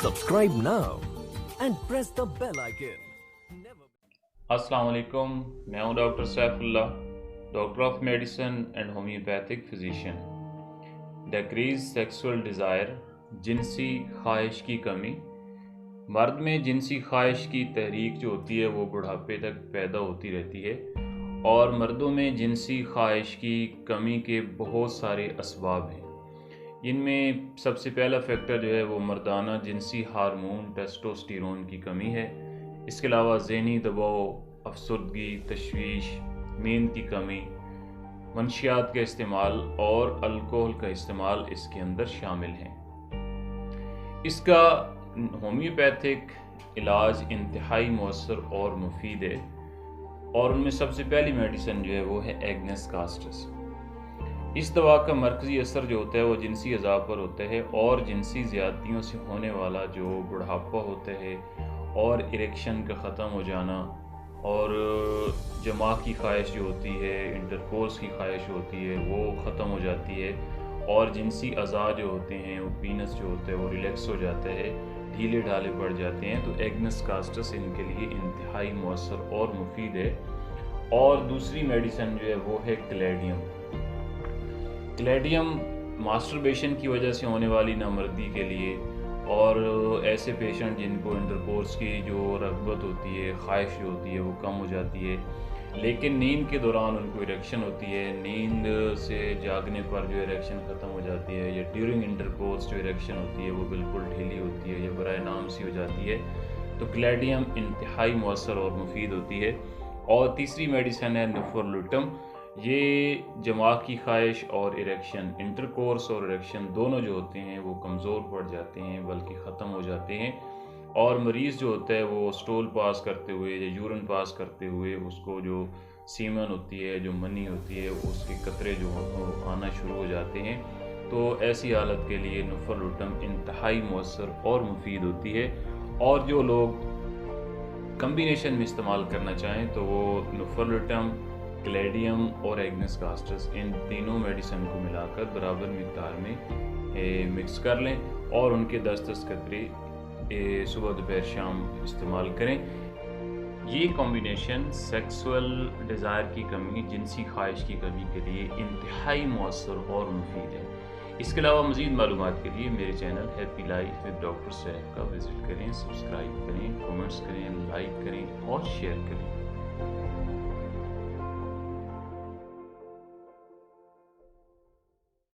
Subscribe now and press the bell icon. अस्सलाम वालेकुम, मैं हूं doctor Saifullah, doctor of medicine and homeopathic physician. Decrease sexual desire, जिनसी ख्वाहिश की कमी। मर्द में जिनसी ख्वाहिश की तहरीक जो होती है वो बुढ़ापे तक पैदा होती रहती है, और मर्दों में जिनसी ख्वाहिश की कमी के बहुत सारे असबाब हैं। इनमें सबसे पहला फैक्टर जो है वो मर्दाना जिनसी हार्मोन टेस्टोस्टेरोन की कमी है। इसके अलावा ज़हनी दबाव, अफसरदगी, तशवीश, नींद की कमी, मंशियात का इस्तेमाल और अल्कोहल का इस्तेमाल इसके अंदर शामिल हैं। इसका होम्योपैथिक इलाज इंतहाई मौसर और मुफीद है, और उनमें सबसे पहली मेडिसिन जो है वो है एग्नेस कास्टस। इस दवा का मरकज़ी असर जो होता है वो जिनसी अज़ा पर होता है, और जिनसी ज़्यादतियों से होने वाला जो बुढ़ापा होता है और इरेक्शन का ख़त्म हो जाना, और जमा की ख्वाहिश जो होती है, इंटरकोर्स की ख्वाहिश होती है, वो ख़त्म हो जाती है, और जिनसी अज़ा जो होते हैं वो पीनस जो होता है वो रिलैक्स हो जाता है, ढीले ढाले पड़ जाते हैं। तो एग्नेस कास्टस इनके लिए इंतहाई मौसर और मुफीद है। और दूसरी मेडिसिन जो है वो है क्लैडियम। क्लैडियम मास्टरबेशन की वजह से होने वाली नामर्दी के लिए, और ऐसे पेशेंट जिनको इंटरकोर्स की जो रग़बत होती है, ख्वाहिश जो होती है वो कम हो जाती है, लेकिन नींद के दौरान उनको इरेक्शन होती है, नींद से जागने पर जो इरेक्शन ख़त्म हो जाती है, या ड्यूरिंग इंटरकोर्स जो इरेक्शन होती है वो बिल्कुल ढीली होती है या बराए नाम सी हो जाती है, तो क्लैडियम इंतहाई मौसर और मुफीद होती है। और तीसरी मेडिसिन है नेफोर्लुटम। ये जमा की ख्वाहिश और इरेक्शन, इंटरकोर्स और इरेक्शन दोनों जो होते हैं वो कमज़ोर पड़ जाते हैं, बल्कि ख़त्म हो जाते हैं, और मरीज़ जो होता है वो स्टूल पास करते हुए या यूरिन पास करते हुए उसको जो सीमन होती है, जो मनी होती है, उसके कतरे जो आना शुरू हो जाते हैं। तो ऐसी हालत के लिए नेफोर्लुटम इंतहाई मौसर और मुफीद होती है। और जो लोग कम्बिनेशन में इस्तेमाल करना चाहें तो वो नेफोर्लुटम, क्लैडियम और एग्नेस कास्टस, इन तीनों मेडिसिन को मिलाकर बराबर मिक़दार में मिक्स कर लें, और उनके 10-10 कतरे सुबह दोपहर शाम इस्तेमाल करें। ये कॉम्बिनेशन सेक्सुअल डिज़ायर की कमी, जिनसी ख्वाहिश की कमी के लिए इंतहाई मौसर और मुफीद है। इसके अलावा मज़ीद मालूमात के लिए मेरे channel happy life with doctor Saif का विज़िट करें, सब्सक्राइब करें, कमेंट्स करें, लाइक करें और शेयर करें।